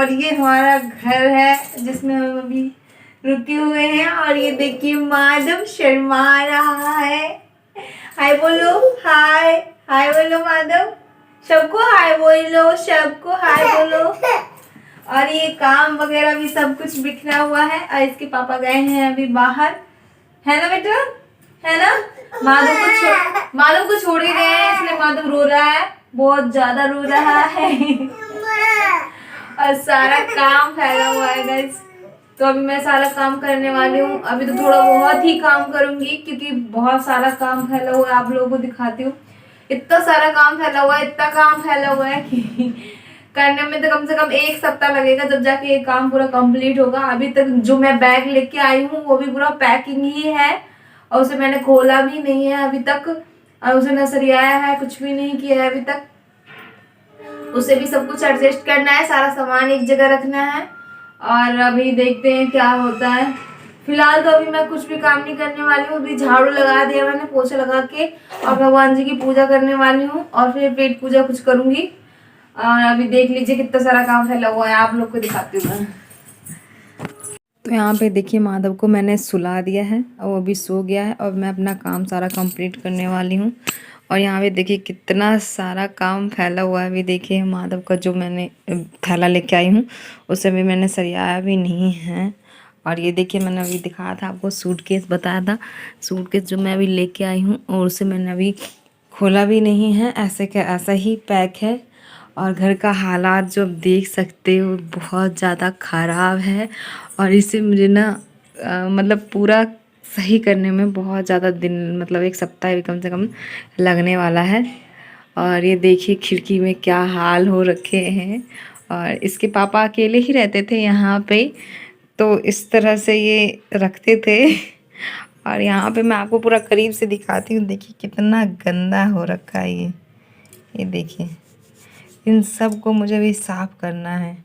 और ये हमारा घर है जिसमें हम अभी रुके हुए हैं। और ये देखिए माधव शर्मा रहा है। हाय बोलो, हाय हाय बोलो माधव, सबको हाय बोलो, सबको हाय बोलो। और ये काम वगैरह भी सब कुछ बिखरा हुआ है। और इसके पापा गए हैं अभी बाहर, है ना बेटा, है ना। माधव को छोड़ के गए हैं, इसलिए माधव रो रहा है, बहुत ज्यादा रो रहा है। और सारा काम फैला हुआ है गाइस। तो अभी मैं सारा काम करने वाली हूँ। अभी तो थोड़ा बहुत ही काम करूंगी क्योंकि बहुत सारा काम फैला हुआ है। आप लोगों को दिखाती हूँ, इतना सारा काम फैला हुआ है, इतना काम फैला हुआ है कि करने में तो कम से कम 1 सप्ताह लगेगा जब जाके ये काम पूरा कंप्लीट होगा। अभी तक जो मैं बैग लेके आई हूँ वो भी पूरा पैकिंग ही है और उसे मैंने खोला भी नहीं है अभी तक, और उसे न सरियाया है, कुछ भी नहीं किया है अभी तक। उसे भी सब कुछ एडजस्ट करना है, सारा सामान एक जगह रखना है। और अभी देखते हैं क्या होता है। फिलहाल तो अभी मैं कुछ भी काम नहीं करने वाली हूँ। अभी झाड़ू लगा दिया मैंने, पोछा लगा के, और भगवान जी की पूजा करने वाली हूँ और फिर पेट पूजा कुछ करूँगी। और अभी देख लीजिए कितना सारा काम फैला हुआ है, आप लोग को दिखाती हूँ मैं। तो यहाँ पे देखिए माधव को मैंने सुला दिया है और वो अभी सो गया है और मैं अपना काम सारा कंप्लीट करने वाली हूँ। और यहाँ पे देखिए कितना सारा काम फैला हुआ है। अभी देखिए माधव का जो मैंने थैला लेके आई हूँ उसे भी मैंने सरियाया भी नहीं है। और ये देखिए मैंने अभी दिखाया था आपको, सूटकेस बताया था, सूटकेस जो मैं अभी लेके आई हूँ और उसे मैंने अभी खोला भी नहीं है, ऐसे का ऐसा ही पैक है। और घर का हालात जो आप देख सकते हो बहुत ज़्यादा ख़राब है और इसे मुझे ना मतलब पूरा सही करने में बहुत ज़्यादा दिन, मतलब 1 सप्ताह भी कम से कम लगने वाला है। और ये देखिए खिड़की में क्या हाल हो रखे हैं। और इसके पापा अकेले ही रहते थे यहाँ पे, तो इस तरह से ये रखते थे। और यहाँ पे मैं आपको पूरा करीब से दिखाती हूँ, देखिए कितना गंदा हो रखा है ये देखिए। इन सब को मुझे भी साफ़ करना है,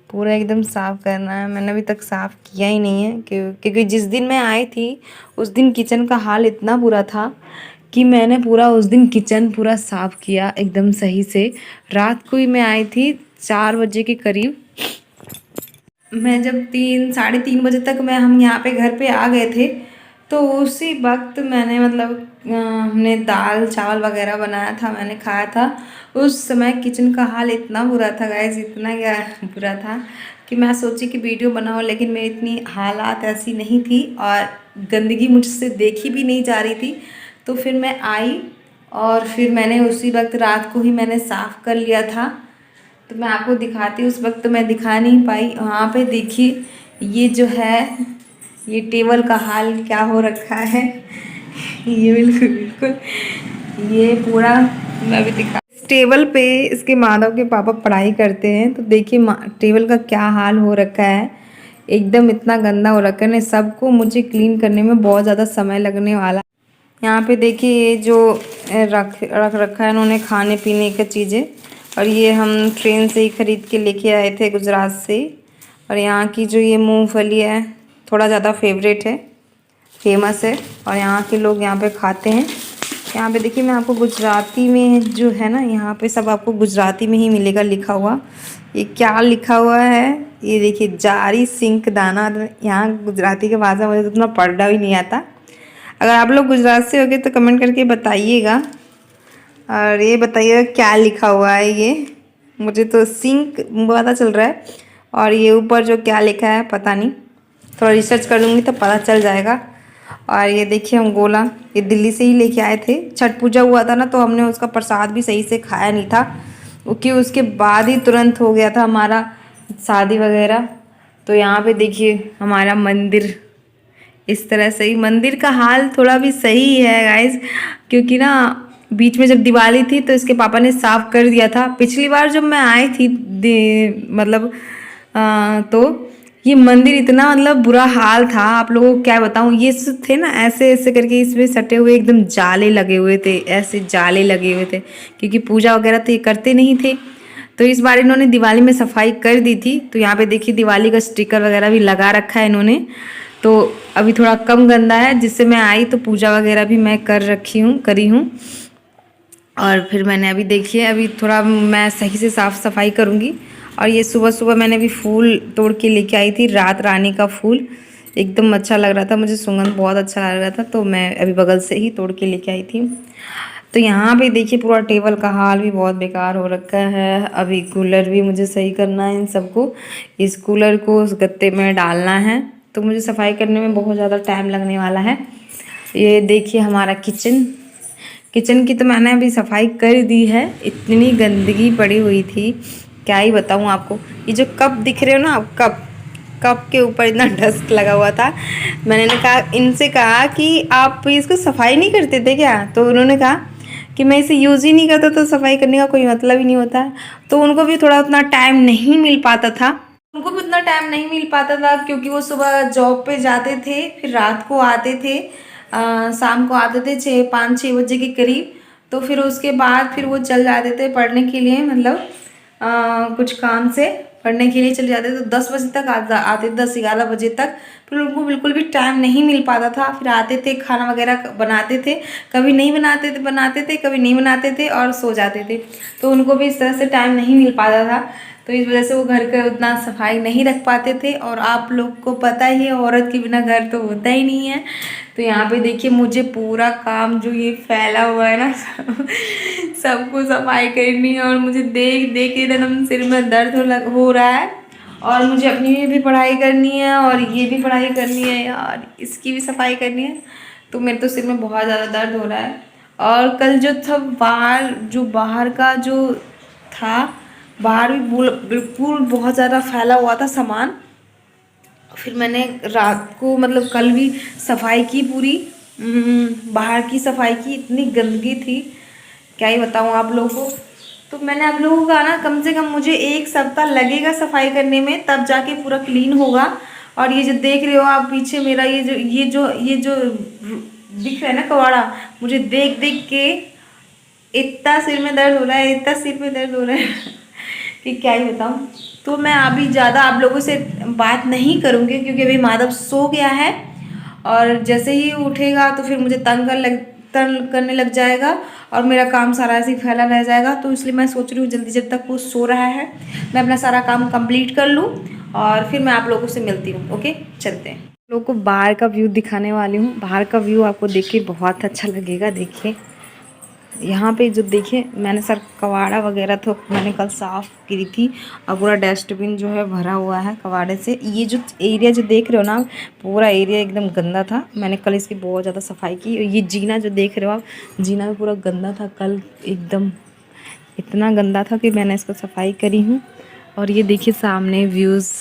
पूरा एकदम साफ़ करना है। मैंने अभी तक साफ़ किया ही नहीं है क्योंकि जिस दिन मैं आई थी उस दिन किचन का हाल इतना बुरा था कि मैंने पूरा उस दिन किचन पूरा साफ़ किया एकदम सही से। रात को ही मैं आई थी 4 बजे के करीब। मैं जब 3-3:30 बजे तक हम यहाँ पे घर पे आ गए थे, तो उसी वक्त मैंने मतलब हमने दाल चावल वगैरह बनाया था, मैंने खाया था। उस समय किचन का हाल इतना बुरा था गाइस, इतना क्या बुरा था कि मैं सोची कि वीडियो बनाऊँ, लेकिन मेरी इतनी हालात ऐसी नहीं थी और गंदगी मुझसे देखी भी नहीं जा रही थी। तो फिर मैं आई और फिर मैंने उसी वक्त रात को ही मैंने साफ़ कर लिया था। तो मैं आपको दिखाती हूँ, उस वक्त मैं दिखा नहीं पाई। वहाँ पे देखिए ये जो है ये टेबल का हाल क्या हो रखा है। ये बिल्कुल ये पूरा मैं भी दिखा, टेबल पे इसके माधव के पापा पढ़ाई करते हैं, तो देखिए टेबल का क्या हाल हो रखा है, एकदम इतना गंदा हो रखा है। सबको मुझे क्लीन करने में बहुत ज़्यादा समय लगने वाला। यहाँ पे देखिए ये जो रख रखा है इन्होंने खाने पीने का चीज़ें, और ये हम ट्रेन से ही ख़रीद के लेके आए थे गुजरात से। और यहाँ की जो ये मूंगफली है थोड़ा ज़्यादा फेवरेट है, फेमस है और यहाँ के लोग यहाँ पे खाते हैं। यहाँ पे देखिए मैं आपको गुजराती में जो है ना, यहाँ पे सब आपको गुजराती में ही मिलेगा लिखा हुआ। ये क्या लिखा हुआ है ये देखिए, जारी सिंक दाना। यहाँ गुजराती के भाषा मुझे तो इतना पढ़ना भी नहीं आता। अगर आप लोग गुजरात से होगे तो कमेंट करके बताइएगा और ये बताइएगा क्या लिखा हुआ है। ये मुझे तो सिंक पता चल रहा है और ये ऊपर जो क्या लिखा है पता नहीं, थोड़ा रिसर्च कर लूँगी तो पता चल जाएगा। और ये देखिए हम गोला ये दिल्ली से ही लेके आए थे, छठ पूजा हुआ था ना, तो हमने उसका प्रसाद भी सही से खाया नहीं था क्योंकि उसके बाद ही तुरंत हो गया था हमारा शादी वगैरह। तो यहाँ पे देखिए हमारा मंदिर इस तरह से ही, मंदिर का हाल थोड़ा भी सही है गाइस, क्योंकि ना बीच में जब दिवाली थी तो इसके पापा ने साफ़ कर दिया था। पिछली बार जब मैं आई थी मतलब तो ये मंदिर इतना मतलब बुरा हाल था, आप लोगों को क्या बताऊँ। ये थे ना ऐसे ऐसे करके इसमें सटे हुए एकदम जाले लगे हुए थे, ऐसे जाले लगे हुए थे क्योंकि पूजा वगैरह तो ये करते नहीं थे। तो इस बार इन्होंने दिवाली में सफाई कर दी थी, तो यहाँ पे देखिए दिवाली का स्टिकर वगैरह भी लगा रखा है इन्होंने। तो अभी थोड़ा कम गंदा है, जिससे मैं आई तो पूजा वगैरह भी मैं करी हूँ। और फिर मैंने अभी देखिए अभी थोड़ा मैं सही से साफ़ सफाई करूँगी और ये सुबह सुबह मैंने भी फूल तोड़ के लेके आई थी, रात रानी का फूल। एकदम अच्छा लग रहा था, मुझे सुगंध बहुत अच्छा लग रहा था, तो मैं अभी बगल से ही तोड़ के लेके आई थी। तो यहाँ पे देखिए पूरा टेबल का हाल भी बहुत बेकार हो रखा है। अभी कूलर भी मुझे सही करना है इन सबको, इस कूलर को उस गत्ते में डालना है, तो मुझे सफाई करने में बहुत ज़्यादा टाइम लगने वाला है। ये देखिए हमारा किचन, किचन की तो मैंने अभी सफाई कर दी है। इतनी गंदगी पड़ी हुई थी, क्या ही बताऊँ आपको। ये जो कप दिख रहे हो ना, कप कप के ऊपर इतना डस्ट लगा हुआ था। मैंने कहा, इनसे कहा कि आप इसको सफाई नहीं करते थे क्या? तो उन्होंने कहा कि मैं इसे यूज़ ही नहीं करता, तो सफाई करने का कोई मतलब ही नहीं होता। तो उनको भी थोड़ा उतना टाइम नहीं मिल पाता था, क्योंकि वो सुबह जॉब पे जाते थे, फिर रात को आते थे, शाम को आते थे 5-6 बजे के करीब। तो फिर उसके बाद फिर वो चल जाते थे पढ़ने के लिए, मतलब कुछ काम से पढ़ने के लिए चले जाते थे। तो 10 बजे तक आते 10-11 बजे तक। फिर उनको बिल्कुल भी टाइम नहीं मिल पाता था। फिर आते थे, खाना वगैरह बनाते थे, कभी नहीं बनाते थे, कभी नहीं बनाते थे और सो जाते थे। तो उनको भी इस तरह से टाइम नहीं मिल पाता था, तो इस वजह से वो घर का उतना सफाई नहीं रख पाते थे। और आप लोग को पता ही है, औरत के बिना घर तो होता ही नहीं है। तो यहाँ पे देखिए मुझे पूरा काम जो ये फैला हुआ है ना सबको सफाई करनी है, और मुझे देख देख के एकदम सिर में दर्द हो रहा है। और मुझे अपनी भी पढ़ाई करनी है, और ये भी पढ़ाई करनी है यार, इसकी भी सफाई करनी है। तो मेरे तो सिर में बहुत ज़्यादा दर्द हो रहा है। और कल जो था बाहर का जो था, बाहर भी बिल्कुल बहुत ज़्यादा फैला हुआ था सामान। फिर मैंने रात को, मतलब कल भी सफाई की पूरी, बाहर की सफाई की। इतनी गंदगी थी, क्या ही बताऊँ आप लोगों को। तो मैंने आप लोगों को कहा ना, कम से कम मुझे 1 सप्ताह लगेगा सफाई करने में, तब जाके पूरा क्लीन होगा। और ये जो देख रहे हो आप पीछे मेरा, ये जो दिख रहा है ना कबाड़ा, मुझे देख देख के इतना सिर में दर्द हो रहा है, इतना सिर में दर्द हो रहा है कि क्या ही बताऊँ। तो मैं अभी ज़्यादा आप लोगों से बात नहीं करूँगी, क्योंकि अभी माधव सो गया है, और जैसे ही उठेगा तो फिर मुझे तंग करने लग जाएगा, और मेरा काम सारा ऐसे ही फैला रह जाएगा। तो इसलिए मैं सोच रही हूँ जल्दी, जब तक वो सो रहा है मैं अपना सारा काम कंप्लीट कर लूँ, और फिर मैं आप लोगों से मिलती हूँ। ओके, चलते हैं। लोगों को बाहर का व्यू दिखाने वाली हूँ। बाहर का व्यू आपको देख के बहुत अच्छा लगेगा। देखिए यहाँ पे जो देखिए, मैंने सर कबाड़ा वगैरह तो मैंने कल साफ़ की थी, और पूरा डस्टबिन जो है भरा हुआ है कबाड़े से। ये जो एरिया जो देख रहे हो ना, पूरा एरिया एकदम गंदा था। मैंने कल इसकी बहुत ज़्यादा सफाई की। और ये जीना जो देख रहे हो आप, जीना भी पूरा गंदा था कल, एकदम इतना गंदा था कि मैंने इसको सफाई करी हूँ। और ये देखिए सामने व्यूज़,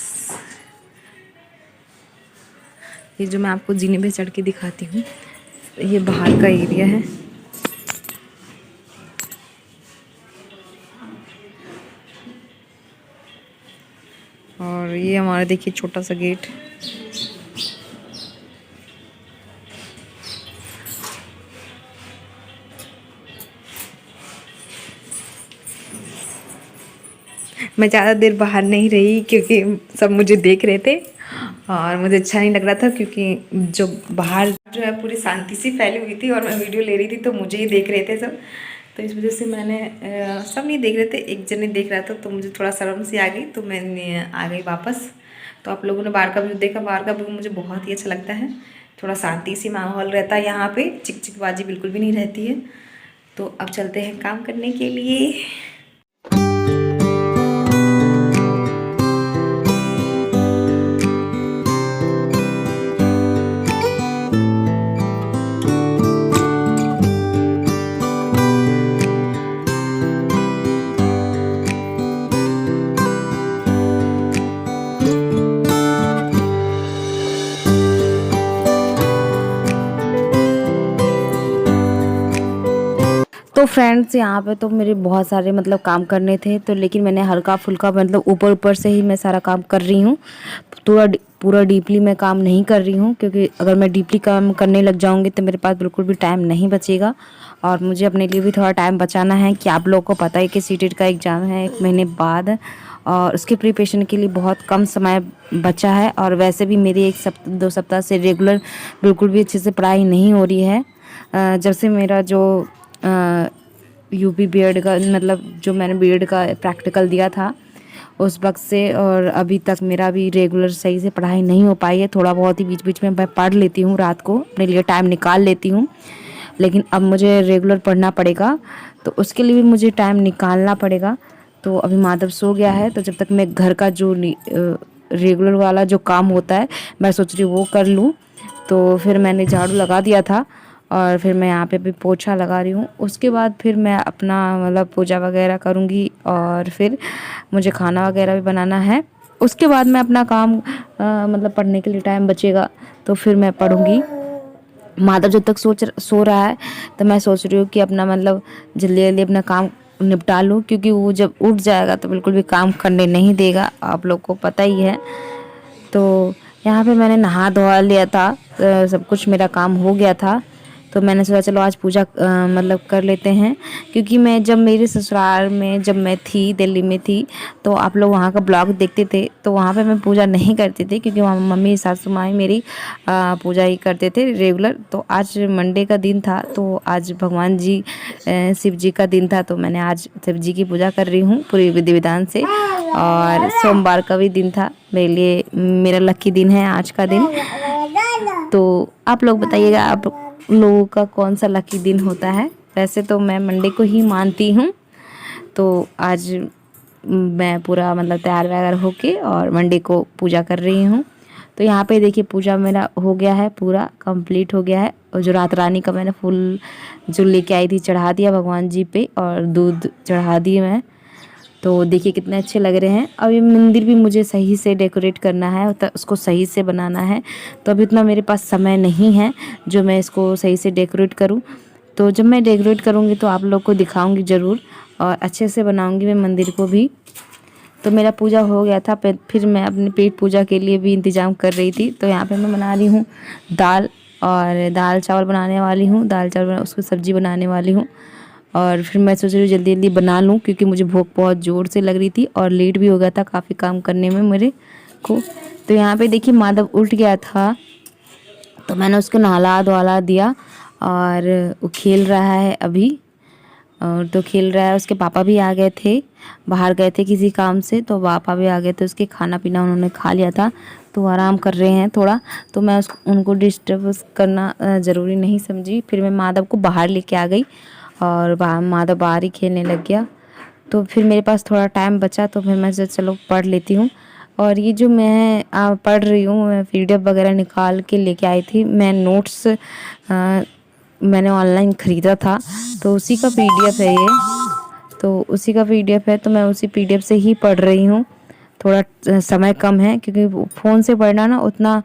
ये जो मैं आपको जीने पे चढ़ के दिखाती हूँ, ये बाहर का एरिया है। और ये हमारा देखिए छोटा सा गेट। मैं ज़्यादा देर बाहर नहीं रही, क्योंकि सब मुझे देख रहे थे और मुझे अच्छा नहीं लग रहा था, क्योंकि जो बाहर जो है पूरी शांति सी फैली हुई थी, और मैं वीडियो ले रही थी तो मुझे ही देख रहे थे सब। तो इस वजह से मैंने सब नहीं देख रहे थे, एक जन ही देख रहा था, तो मुझे थोड़ा शर्म सी आ गई, तो मैंने आ गई वापस। तो आप लोगों ने बाहर का व्यू देखा, बाहर का व्यू मुझे बहुत ही अच्छा लगता है। थोड़ा शांति सी माहौल रहता है यहाँ पे, चिकचिकबाजी बिल्कुल भी नहीं रहती है। तो अब चलते हैं काम करने के लिए। तो फ्रेंड्स यहाँ पे तो मेरे बहुत सारे मतलब काम करने थे, तो लेकिन मैंने हल्का फुल्का मतलब ऊपर ऊपर से ही मैं सारा काम कर रही हूँ। पूरा डीपली मैं काम नहीं कर रही हूँ, क्योंकि अगर मैं डीपली काम करने लग जाऊँगी तो मेरे पास बिल्कुल भी टाइम नहीं बचेगा, और मुझे अपने लिए भी थोड़ा टाइम बचाना है। कि आप लोगों को पता है कि सीटेट का एग्ज़ाम है 1 महीने बाद, और उसके प्रिपरेशन के लिए बहुत कम समय बचा है। और वैसे भी मेरी 1-2 सप्ताह से रेगुलर बिल्कुल भी अच्छे से पढ़ाई नहीं हो रही है। जब से मेरा जो यूपी बीएड का, मतलब जो मैंने बीएड का प्रैक्टिकल दिया था, उस वक्त से, और अभी तक मेरा भी रेगुलर सही से पढ़ाई नहीं हो पाई है। थोड़ा बहुत ही बीच बीच में मैं पढ़ लेती हूँ, रात को अपने लिए टाइम निकाल लेती हूँ, लेकिन अब मुझे रेगुलर पढ़ना पड़ेगा, तो उसके लिए भी मुझे टाइम निकालना पड़ेगा। तो अभी माधव सो गया है, तो जब तक मैं घर का जो रेगुलर वाला जो काम होता है मैं सोच रही हूँ वो कर लूँ। तो फिर मैंने झाड़ू लगा दिया था और फिर मैं यहाँ पे भी पोछा लगा रही हूँ। उसके बाद फिर मैं अपना मतलब पूजा वगैरह करूँगी और फिर मुझे खाना वगैरह भी बनाना है। उसके बाद मैं अपना काम मतलब पढ़ने के लिए टाइम बचेगा तो फिर मैं पढ़ूँगी। माधव जब तक सो रहा है तो मैं सोच रही हूँ कि अपना मतलब जल्दी जल्दी अपना काम निपटा लूँ, क्योंकि वो जब उठ जाएगा तो बिल्कुल भी काम करने नहीं देगा, आप लोग को पता ही है। तो यहाँ पे मैंने नहा धोवा लिया था, सब कुछ मेरा काम हो गया था, तो मैंने सोचा चलो आज पूजा मतलब कर लेते हैं। क्योंकि मैं जब मेरे ससुराल में जब मैं थी, दिल्ली में थी, तो आप लोग वहाँ का ब्लॉग देखते थे, तो वहाँ पे मैं पूजा नहीं करती थी, क्योंकि वहाँ मम्मी सासू माँ मेरी पूजा ही करते थे रेगुलर। तो आज मंडे का दिन था, तो आज भगवान जी शिव जी का दिन था, तो मैंने आज शिव जी की पूजा कर रही हूँ पूरी विधि विधान से। और सोमवार का भी दिन था, मेरे लिए मेरा लकी दिन है आज का दिन। तो आप लोग बताइएगा आप लोगों का कौन सा लकी दिन होता है। वैसे तो मैं मंडे को ही मानती हूँ, तो आज मैं पूरा मतलब तैयार वैयार होके और मंडे को पूजा कर रही हूँ। तो यहाँ पे देखिए पूजा मेरा हो गया है, पूरा कंप्लीट हो गया है। और जो रात रानी का मैंने फूल जो लेके आई थी चढ़ा दिया भगवान जी पे, और दूध चढ़ा दिए मैं। तो देखिए कितने अच्छे लग रहे हैं। अब ये मंदिर भी मुझे सही से डेकोरेट करना है, तो उसको सही से बनाना है, तो अभी इतना मेरे पास समय नहीं है जो मैं इसको सही से डेकोरेट करूं। तो जब मैं डेकोरेट करूंगी तो आप लोग को दिखाऊंगी ज़रूर, और अच्छे से बनाऊंगी मैं मंदिर को भी। तो मेरा पूजा हो गया था, फिर मैं अपने पेट पूजा के लिए भी इंतज़ाम कर रही थी। तो यहाँ पर मैं बना रही हूँ दाल, और दाल चावल बनाने वाली हूँ, दाल चावल उसको सब्ज़ी बनाने वाली हूँ। और फिर मैं सोच रही हूँ जल्दी जल्दी बना लूँ, क्योंकि मुझे भूख बहुत ज़ोर से लग रही थी और लेट भी हो गया था काफ़ी काम करने में मेरे को। तो यहाँ पे देखिए माधव उठ गया था, तो मैंने उसको नहला धुला दिया और वो खेल रहा है अभी। और तो खेल रहा है, उसके पापा भी आ गए थे, बाहर गए थे किसी काम से, तो पापा भी आ गए थे, उसके खाना पीना उन्होंने खा लिया था, तो आराम कर रहे हैं थोड़ा। तो मैं उनको डिस्टर्ब करना ज़रूरी नहीं समझी। फिर मैं माधव को बाहर लेके आ गई और माधव बाहर ही खेलने लग गया। तो फिर मेरे पास थोड़ा टाइम बचा, तो फिर मैं चलो पढ़ लेती हूँ। और ये जो मैं पढ़ रही हूँ, मैं PDF वगैरह निकाल के लेके आई थी। मैं नोट्स मैंने ऑनलाइन ख़रीदा था, तो उसी का PDF है ये, तो उसी का PDF है, तो मैं उसी PDF से ही पढ़ रही हूँ। थोड़ा समय कम है, क्योंकि फ़ोन से पढ़ना ना उतना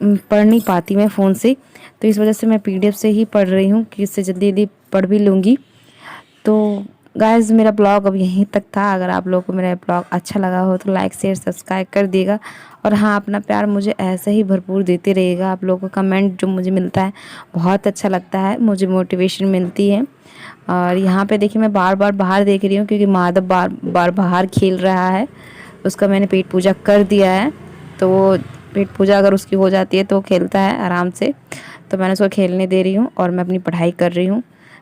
पढ़ नहीं पाती मैं फ़ोन से, तो इस वजह से मैं PDF से ही पढ़ रही हूँ कि इससे जल्दी जल्दी पढ़ भी लूँगी। तो गाइस मेरा ब्लॉग अब यहीं तक था। अगर आप लोगों को मेरा ब्लॉग अच्छा लगा हो तो लाइक शेयर सब्सक्राइब कर दिएगा, और हाँ अपना प्यार मुझे ऐसे ही भरपूर देते रहिएगा। आप लोगों का कमेंट जो मुझे मिलता है बहुत अच्छा लगता है, मुझे मोटिवेशन मिलती है। और यहाँ पे देखिए मैं बार बार बाहर देख रही हूँ, क्योंकि माधव बार बार बाहर खेल रहा है। उसका मैंने पेट पूजा कर दिया है, तो वो पेट पूजा अगर उसकी हो जाती है तो वो खेलता है आराम से। तो मैंने उसको खेलने दे रही हूँ और मैं अपनी पढ़ाई कर रही हूँ।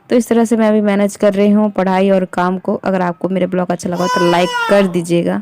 तो इस तरह से मैं अभी मैनेज कर रही हूँ पढ़ाई और काम को। अगर आपको मेरे ब्लॉग अच्छा लगा तो लाइक कर दीजिएगा।